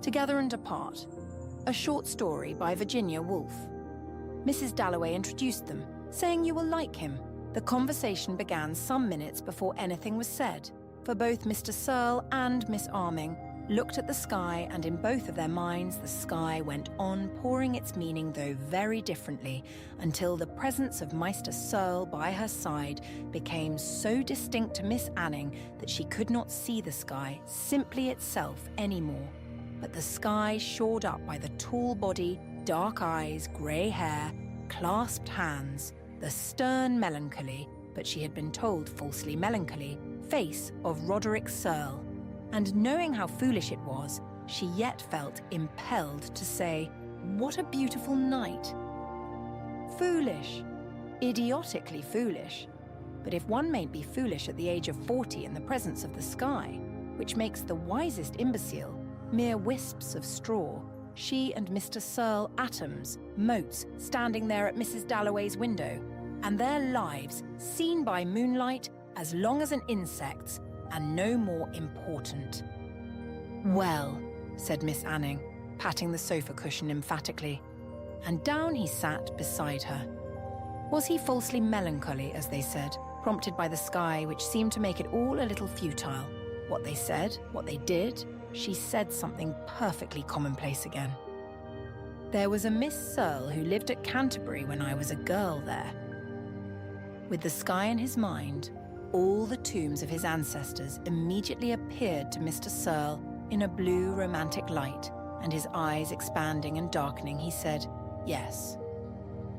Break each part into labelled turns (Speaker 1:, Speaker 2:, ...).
Speaker 1: Together and Apart, a short story by Virginia Woolf. Mrs. Dalloway introduced them, saying you will like him. The conversation began some minutes before anything was said, for both Mr. Serle and Miss Arming looked at the sky, and in both of their minds the sky went on pouring its meaning, though very differently, until the presence of Meister Serle by her side became so distinct to Miss Anning that she could not see the sky simply itself anymore, but the sky shored up by the tall body, dark eyes, grey hair, clasped hands, the stern melancholy, but she had been told falsely melancholy, face of Roderick Serle. And knowing how foolish it was, she yet felt impelled to say, "What a beautiful night." Foolish. Idiotically foolish. But if one mayn't be foolish at the age of 40 in the presence of the sky, which makes the wisest imbecile mere wisps of straw, she and Mr. Serle atoms, motes, standing there at Mrs. Dalloway's window, and their lives, seen by moonlight, as long as an insect's, and no more important. "Well," said Miss Anning, patting the sofa cushion emphatically, and down he sat beside her. Was he falsely melancholy, as they said, prompted by the sky, which seemed to make it all a little futile? What they said, what they did, she said something perfectly commonplace again. "There was a Miss Serle who lived at Canterbury when I was a girl there." With the sky in his mind, all the tombs of his ancestors immediately appeared to Mr. Serle in a blue romantic light, and his eyes expanding and darkening, he said, "Yes.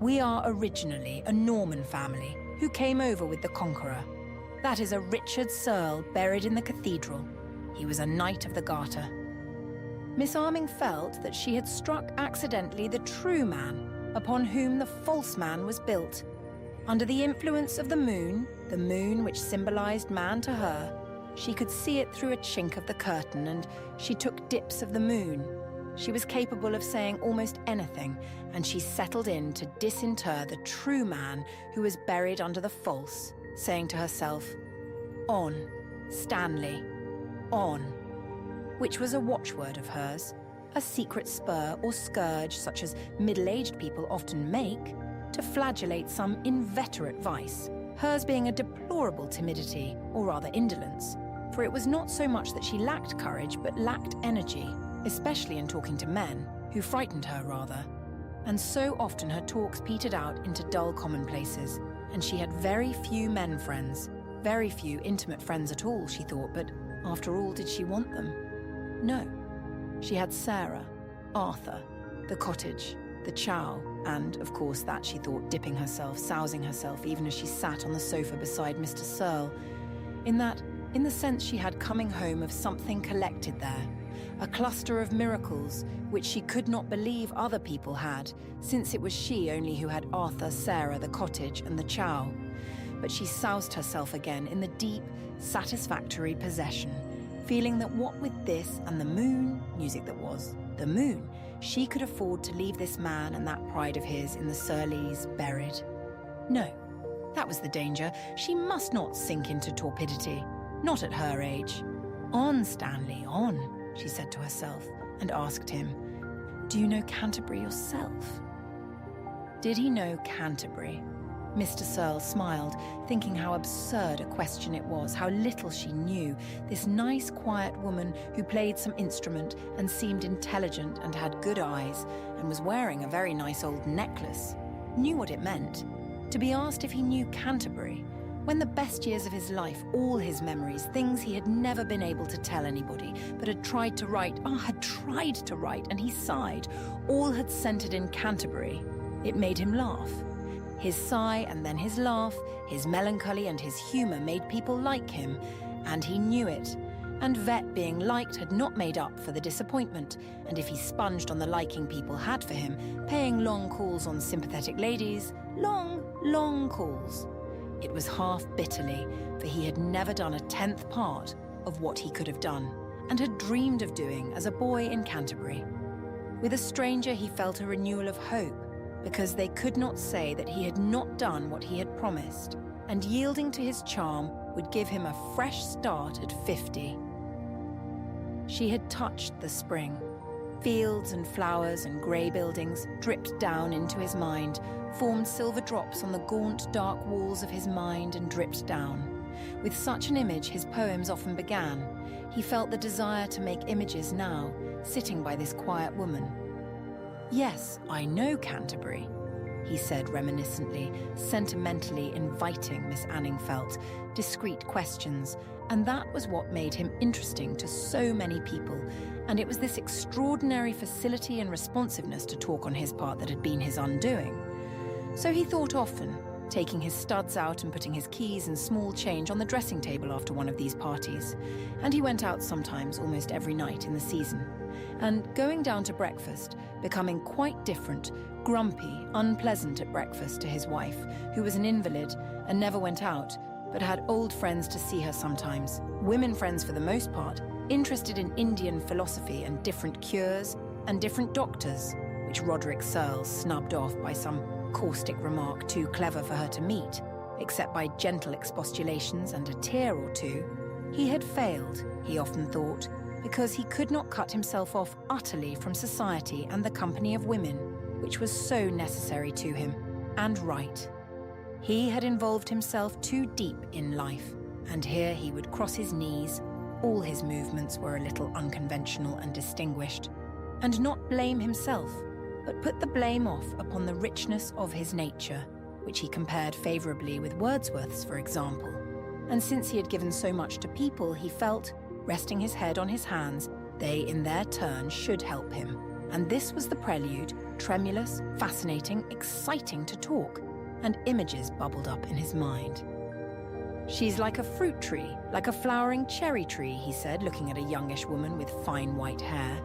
Speaker 1: We are originally a Norman family who came over with the Conqueror. That is a Richard Serle buried in the cathedral. He was a Knight of the Garter." Miss Arming felt that she had struck accidentally the true man upon whom the false man was built. Under the influence of the moon which symbolized man to her, she could see it through a chink of the curtain, and she took dips of the moon. She was capable of saying almost anything, and she settled in to disinter the true man who was buried under the false, saying to herself, "On, Stanley, on," which was a watchword of hers, a secret spur or scourge such as middle-aged people often make to flagellate some inveterate vice, hers being a deplorable timidity, or rather indolence, for it was not so much that she lacked courage but lacked energy, especially in talking to men, who frightened her rather. And so often her talks petered out into dull commonplaces, and she had very few men friends, very few intimate friends at all, she thought, but after all, did she want them? No. She had Sarah, Arthur, the cottage, the chow, and, of course, that, she thought, dipping herself, sousing herself, even as she sat on the sofa beside Mr. Serle. In the sense she had coming home of something collected there, a cluster of miracles which she could not believe other people had, since it was she only who had Arthur, Sarah, the cottage, and the chow. But she soused herself again in the deep, satisfactory possession, feeling that what with this and the moon, music that was, the moon, she could afford to leave this man and that pride of his in the Serles buried. No, that was the danger. She must not sink into torpidity, not at her age. "On, Stanley, on," she said to herself, and asked him, "Do you know Canterbury yourself?" Did he know Canterbury? Mr. Serle smiled, thinking how absurd a question it was, how little she knew, this nice, quiet woman who played some instrument and seemed intelligent and had good eyes and was wearing a very nice old necklace, knew what it meant. To be asked if he knew Canterbury, when the best years of his life, all his memories, things he had never been able to tell anybody, but had tried to write, and he sighed, all had centered in Canterbury. It made him laugh. His sigh and then his laugh, his melancholy and his humour made people like him, and he knew it. And Vet being liked had not made up for the disappointment, and if he sponged on the liking people had for him, paying long calls on sympathetic ladies, long calls, it was half bitterly, for he had never done a 10th part of what he could have done, and had dreamed of doing as a boy in Canterbury. With a stranger he felt a renewal of hope, because they could not say that he had not done what he had promised, and yielding to his charm would give him a fresh start at 50. She had touched the spring. Fields and flowers and grey buildings dripped down into his mind, formed silver drops on the gaunt, dark walls of his mind and dripped down. With such an image his poems often began. He felt the desire to make images now, sitting by this quiet woman. "Yes, I know Canterbury," he said reminiscently, sentimentally inviting Miss Anningfelt, discreet questions, and that was what made him interesting to so many people, and it was this extraordinary facility and responsiveness to talk on his part that had been his undoing. So he thought often, taking his studs out and putting his keys and small change on the dressing table after one of these parties, and he went out sometimes almost every night in the season, and going down to breakfast, becoming quite different, grumpy, unpleasant at breakfast to his wife, who was an invalid and never went out, but had old friends to see her sometimes, women friends for the most part, interested in Indian philosophy and different cures and different doctors, which Roderick Serle snubbed off by some caustic remark too clever for her to meet, except by gentle expostulations and a tear or two. He had failed, he often thought, because he could not cut himself off utterly from society and the company of women, which was so necessary to him, and right. He had involved himself too deep in life, and here he would cross his knees, all his movements were a little unconventional and distinguished, and not blame himself, but put the blame off upon the richness of his nature, which he compared favourably with Wordsworth's, for example. And since he had given so much to people, he felt, resting his head on his hands, they in their turn should help him. And this was the prelude, tremulous, fascinating, exciting to talk, and images bubbled up in his mind. "She's like a fruit tree, like a flowering cherry tree," he said, looking at a youngish woman with fine white hair.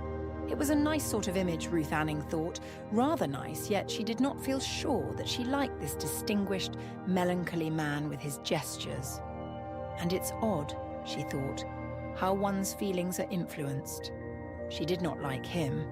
Speaker 1: It was a nice sort of image, Ruth Anning thought, rather nice, yet she did not feel sure that she liked this distinguished, melancholy man with his gestures. And it's odd, she thought, how one's feelings are influenced. She did not like him,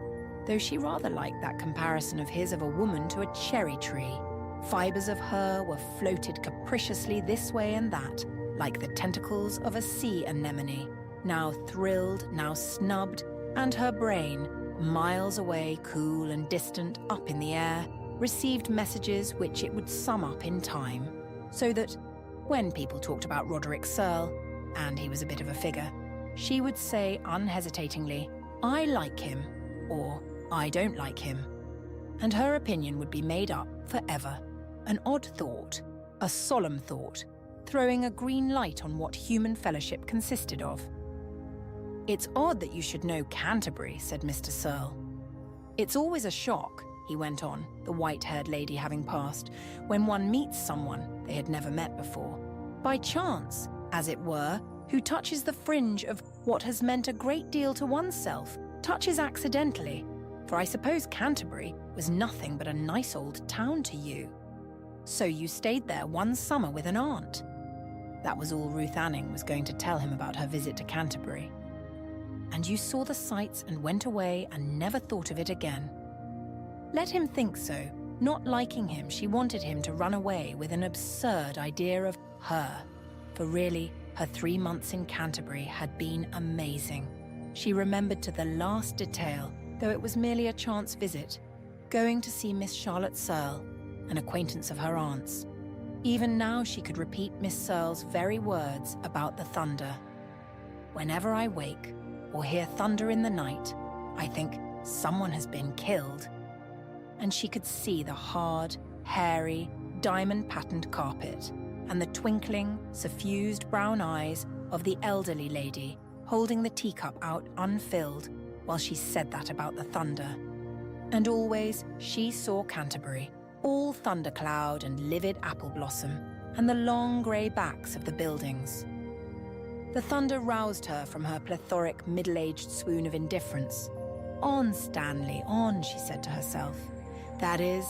Speaker 1: though she rather liked that comparison of his of a woman to a cherry tree. Fibres of her were floated capriciously this way and that, like the tentacles of a sea anemone, now thrilled, now snubbed, and her brain, miles away, cool and distant, up in the air, received messages which it would sum up in time, so that, when people talked about Roderick Serle, and he was a bit of a figure, she would say unhesitatingly, "I like him," or "I don't like him," and her opinion would be made up forever. An odd thought, a solemn thought, throwing a green light on what human fellowship consisted of. "It's odd that you should know Canterbury," said Mr. Serle. "It's always a shock," he went on, the white-haired lady having passed, "when one meets someone they had never met before, by chance, as it were, who touches the fringe of what has meant a great deal to oneself, touches accidentally, for I suppose Canterbury was nothing but a nice old town to you. So you stayed there one summer with an aunt." That was all Ruth Anning was going to tell him about her visit to Canterbury. "And you saw the sights and went away and never thought of it again." Let him think so. Not liking him, she wanted him to run away with an absurd idea of her, for really, her 3 months in Canterbury had been amazing. She remembered to the last detail, though it was merely a chance visit, going to see Miss Charlotte Serle, an acquaintance of her aunt's. Even now she could repeat Miss Serle's very words about the thunder. "Whenever I wake, or hear thunder in the night, I think someone has been killed." And she could see the hard, hairy, diamond-patterned carpet, and the twinkling, suffused brown eyes of the elderly lady holding the teacup out unfilled while she said that about the thunder. And always she saw Canterbury, all thundercloud and livid apple blossom, and the long grey backs of the buildings. The thunder roused her from her plethoric, middle-aged swoon of indifference. "On, Stanley, on," she said to herself. "That is,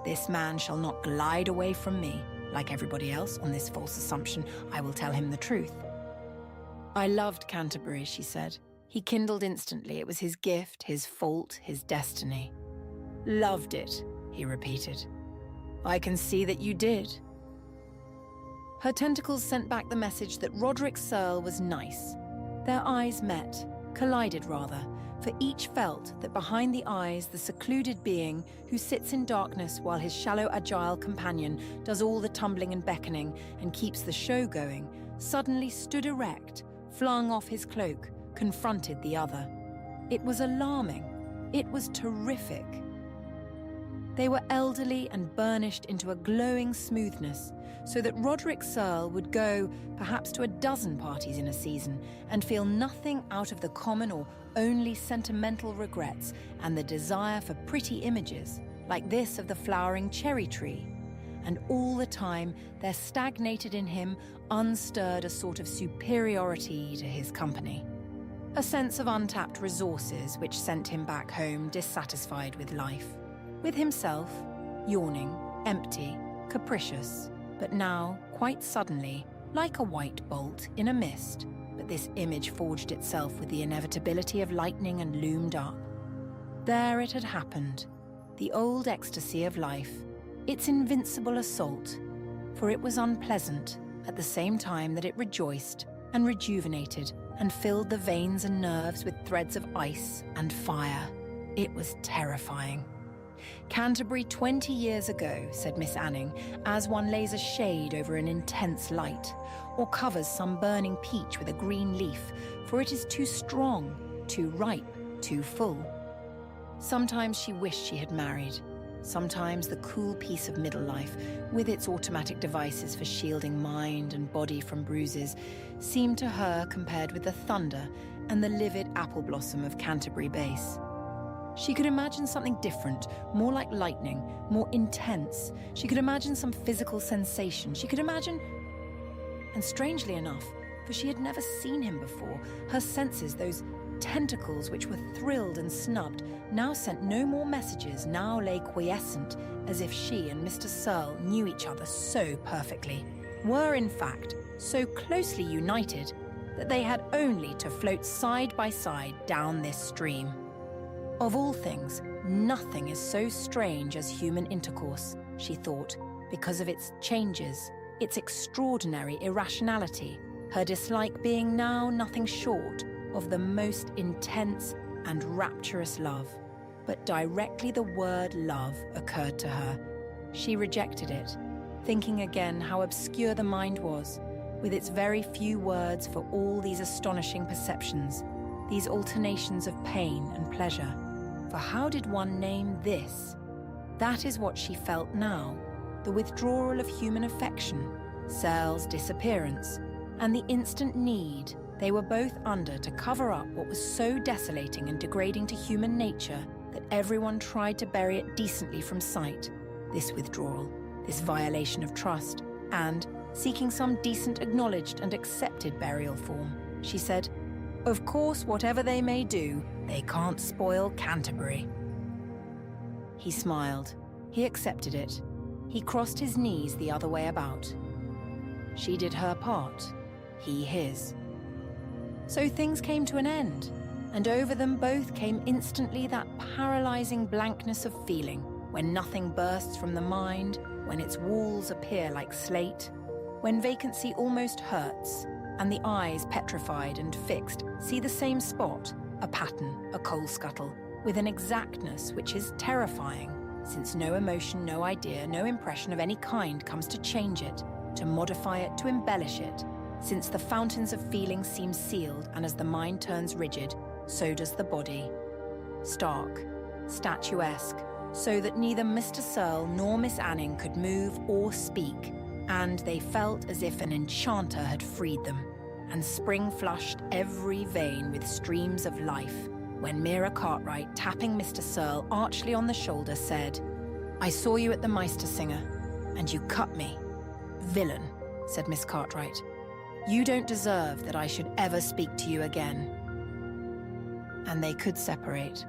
Speaker 1: this man shall not glide away from me. Like everybody else, on this false assumption, I will tell him the truth." "I loved Canterbury," she said. He kindled instantly. It was his gift, his fault, his destiny. "Loved it," he repeated. "I can see that you did." Her tentacles sent back the message that Roderick Serle was nice. Their eyes met, collided rather, for each felt that behind the eyes the secluded being who sits in darkness while his shallow, agile companion does all the tumbling and beckoning and keeps the show going, suddenly stood erect, flung off his cloak, confronted the other. It was alarming. It was terrific. They were elderly and burnished into a glowing smoothness, so that Roderick Serle would go perhaps to a dozen parties in a season and feel nothing out of the common or only sentimental regrets and the desire for pretty images, like this of the flowering cherry tree. And all the time there stagnated in him, unstirred, a sort of superiority to his company. A sense of untapped resources which sent him back home dissatisfied with life. With himself, yawning, empty, capricious, but now, quite suddenly, like a white bolt in a mist, but this image forged itself with the inevitability of lightning and loomed up. There it had happened, the old ecstasy of life, its invincible assault, for it was unpleasant at the same time that it rejoiced and rejuvenated and filled the veins and nerves with threads of ice and fire. It was terrifying. Canterbury 20 years ago, said Miss Anning, as one lays a shade over an intense light, or covers some burning peach with a green leaf, for it is too strong, too ripe, too full. Sometimes she wished she had married. Sometimes the cool peace of middle life, with its automatic devices for shielding mind and body from bruises, seemed to her compared with the thunder and the livid apple blossom of Canterbury Base. She could imagine something different, more like lightning, more intense. She could imagine some physical sensation. She could imagine... And strangely enough, for she had never seen him before, her senses, those tentacles which were thrilled and snubbed, now sent no more messages, now lay quiescent, as if she and Mr. Serle knew each other so perfectly, were in fact so closely united that they had only to float side by side down this stream. Of all things, nothing is so strange as human intercourse, she thought, because of its changes, its extraordinary irrationality, her dislike being now nothing short of the most intense and rapturous love. But directly the word love occurred to her, she rejected it, thinking again how obscure the mind was, with its very few words for all these astonishing perceptions, these alternations of pain and pleasure. For how did one name this? That is what she felt now, the withdrawal of human affection, Serle's disappearance, and the instant need they were both under to cover up what was so desolating and degrading to human nature that everyone tried to bury it decently from sight, this withdrawal, this violation of trust, and, seeking some decent acknowledged and accepted burial form, she said, "Of course, whatever they may do, they can't spoil Canterbury." He smiled. He accepted it. He crossed his knees the other way about. She did her part, he his. So things came to an end, and over them both came instantly that paralyzing blankness of feeling, when nothing bursts from the mind, when its walls appear like slate, when vacancy almost hurts, and the eyes, petrified and fixed, see the same spot, a pattern, a coal scuttle, with an exactness which is terrifying, since no emotion, no idea, no impression of any kind comes to change it, to modify it, to embellish it, since the fountains of feeling seem sealed, and as the mind turns rigid, so does the body. Stark, statuesque, so that neither Mr. Serle nor Miss Anning could move or speak, and they felt as if an enchanter had freed them, and spring flushed every vein with streams of life, when Mira Cartwright, tapping Mr. Serle archly on the shoulder, said, "I saw you at the Meistersinger, and you cut me." "Villain," said Miss Cartwright. "You don't deserve that I should ever speak to you again." And they could separate.